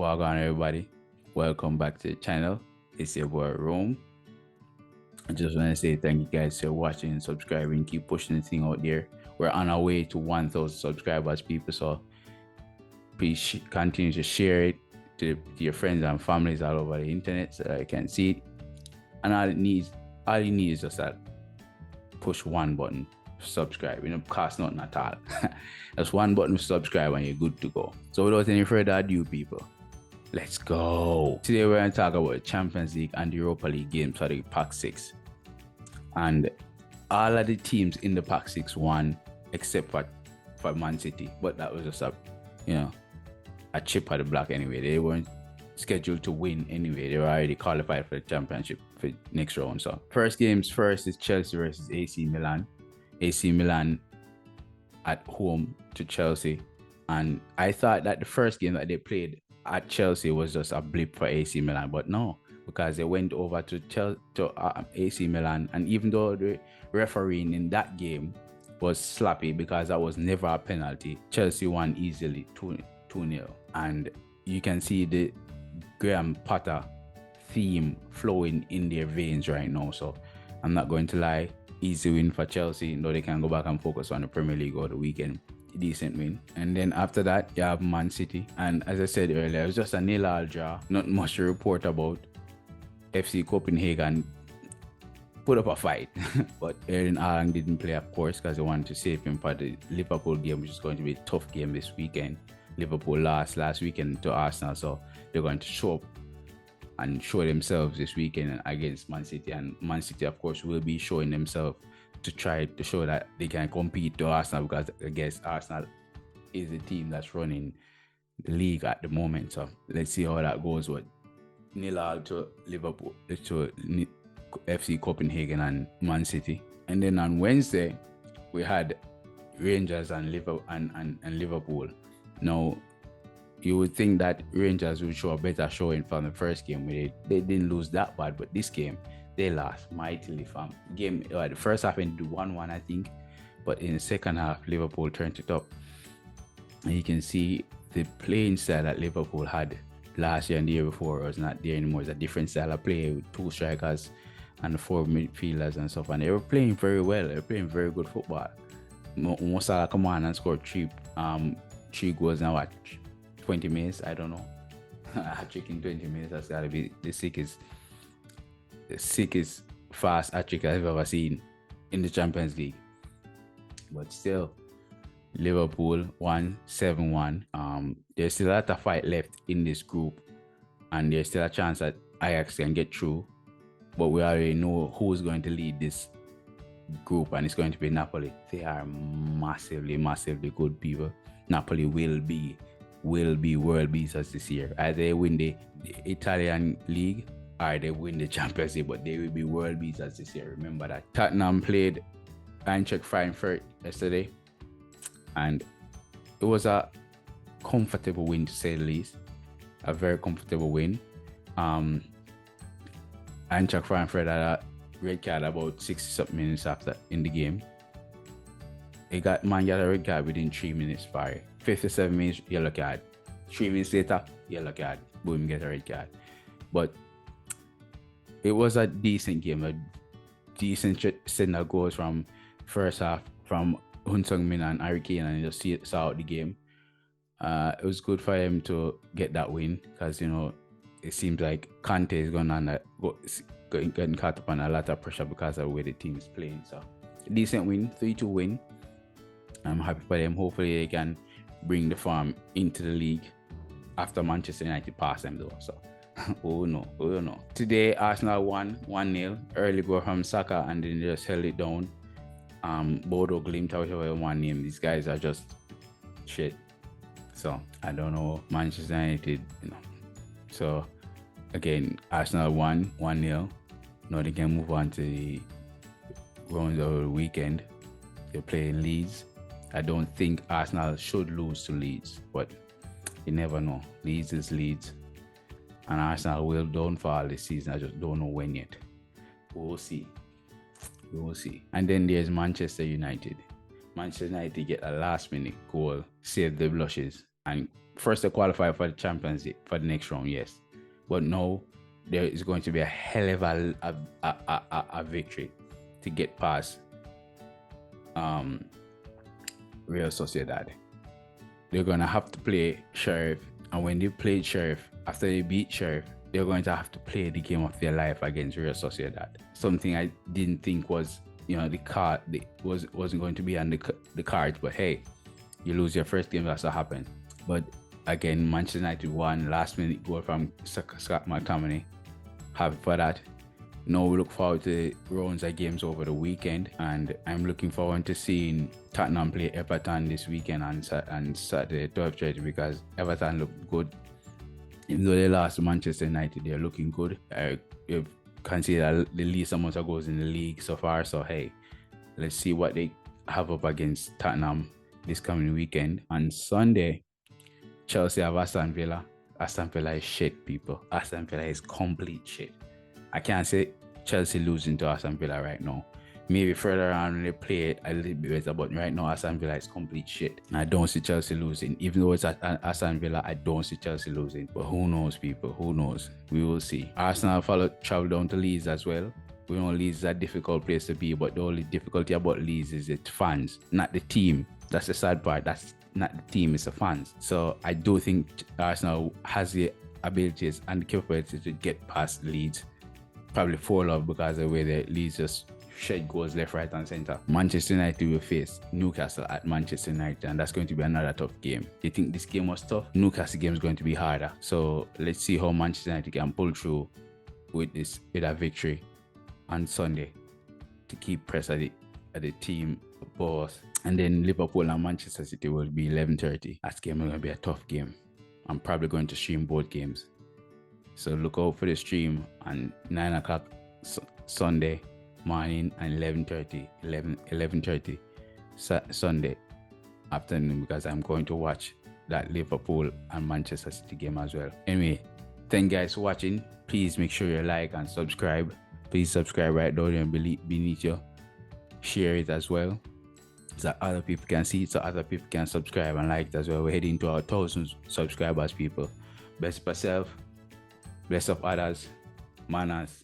Welcome everybody. Welcome back to the channel. It's your boy Rome. I just want to say thank you guys for watching and subscribing. Keep pushing the thing out there. We're on our way to 1,000 subscribers, people. So please continue to share it to your friends and families all over the internet so that I can see it. And all you need is just that push one button, subscribe. Cost nothing at all. Just one button to subscribe and you're good to go. So without any further ado, people, let's go. Today we're going to talk about the Champions League and the Europa League games for the Pack 6. And all of the teams in the Pack 6 won except for Man City. But that was just a chip at the block anyway. They weren't scheduled to win anyway. They were already qualified for the championship for next round. So first games first is Chelsea versus AC Milan. AC Milan at home to Chelsea. And I thought that the first game that they played at Chelsea was just a blip for AC Milan, but no, because they went over to AC Milan, and even though the refereeing in that game was sloppy because that was never a penalty, Chelsea won easily 2-0. And you can see the Graham Potter theme flowing in their veins right now. So I'm not going to lie, easy win for Chelsea, though they can go back and focus on the Premier League over the weekend. Decent win. And then after that you have Man City, and as I said earlier, it was just a 0-0 draw. Not much to report about. FC Copenhagen put up a fight but Erling Haaland didn't play, of course, because they wanted to save him for the Liverpool game, which is going to be a tough game this weekend. Liverpool lost last weekend to Arsenal, so they're going to show up and show themselves this weekend against Man City, and Man City, of course, will be showing themselves to try to show that they can compete to Arsenal, because I guess Arsenal is the team that's running the league at the moment. So let's see how that goes with 0-0 to Liverpool, to FC Copenhagen and Man City. And then on Wednesday we had Rangers and Liverpool. Now you would think that Rangers would show a better showing from the first game where they didn't lose that bad, but this game they lost mightily from game. The first half ended 1-1, I think, but in the second half Liverpool turned it up. And you can see the playing style that Liverpool had last year and the year before was not there anymore. It's a different style of play with 2 strikers and 4 midfielders and stuff, and they were playing very well. They were playing very good football. Mo Salah come on and scored 3 goals now at 20 minutes. I don't know. A trick in 20 minutes, that's gotta be the sickest fast hat-trick I've ever seen in the Champions League. But still, Liverpool won 7-1. There's still a lot of fight left in this group, and there's still a chance that Ajax can get through, but we already know who's going to lead this group, and it's going to be Napoli. They are massively good, people. Napoli will be world beaters this year. Either they win the Italian league or they win the Champions League, but they will be world beaters this year. Remember that. Tottenham played Eintracht Frankfurt yesterday, and it was a comfortable win, to say the least. A very comfortable win. Eintracht Frankfurt had a red card about 60-something minutes after in the game. Man got a red card within 3 minutes. 57 minutes, yellow card. 3 minutes later, yellow card. Boom, get a red card. But it was a decent game, a decent set of goals from first half from Min and Harry Kane, and just saw out the game. It was good for him to get that win, because it seems like Conte is getting caught up on a lot of pressure because of the way the team is playing. So decent win, 3-2 win. I'm happy for them. Hopefully they can bring the form into the league after Manchester United pass them though. So oh no. Today Arsenal won 1-0. Early goal from Saka, and then they just held it down. Bodo Glimt, however one name. These guys are just shit. So I don't know. Manchester United, So again, Arsenal won 1-0. Now they can move on to the rounds of the weekend. They're playing Leeds. I don't think Arsenal should lose to Leeds, but you never know. Leeds is Leeds, and Arsenal will downfall this season. I just don't know when yet. We'll see. And then there's Manchester United. Manchester United get a last-minute goal, save the blushes. And first they qualify for the Champions League for the next round, yes. But no, there is going to be a hell of a victory to get past Real Sociedad. They're going to have to play Sheriff. And when they play Sheriff, after they beat Sheriff, they're going to have to play the game of their life against Real Sociedad. Something I didn't think was, the card wasn't going to be on the cards. But hey, you lose your first game, that's what happened. But again, Manchester United won, last minute goal from Scott McTominay. Happy for that. Now we look forward to rounds of games over the weekend, and I'm looking forward to seeing Tottenham play Everton this weekend on Saturday 12:30, because Everton look good. Even though they lost to Manchester United, they're looking good. You can see that the least amount of goals in the league so far. So hey, let's see what they have up against Tottenham this coming weekend. On Sunday, Chelsea have Aston Villa. Aston Villa is shit, people. Aston Villa is complete shit. I can't say Chelsea losing to Aston Villa right now. Maybe further on when they play it a little bit better, but right now Aston Villa is complete shit. I don't see Chelsea losing. Even though it's at Aston Villa, I don't see Chelsea losing. But who knows, people? Who knows? We will see. Arsenal travel down to Leeds as well. We know Leeds is a difficult place to be, but the only difficulty about Leeds is its fans, not the team. That's the sad part. That's not the team, it's the fans. So I do think Arsenal has the abilities and the capability to get past Leeds. Probably 4-0 because of the way the Leeds just shed goals left, right, and centre. Manchester United will face Newcastle at Manchester United, and that's going to be another tough game. You think this game was tough? Newcastle game is going to be harder. So let's see how Manchester United can pull through with a victory on Sunday to keep press at the team boss. And then Liverpool and Manchester City will be 11:30. That game is going to be a tough game. I'm probably going to stream both games. So look out for the stream on 9 o'clock Sunday morning and 11:30 Sunday afternoon, because I'm going to watch that Liverpool and Manchester City game as well. Anyway, thank you guys for watching. Please make sure you like and subscribe. Please subscribe right down there beneath you. Share it as well, so that other people can see it, so other people can subscribe and like it as well. We're heading to our 1,000 subscribers, people. Bless yourself. Bless of others. Manaz.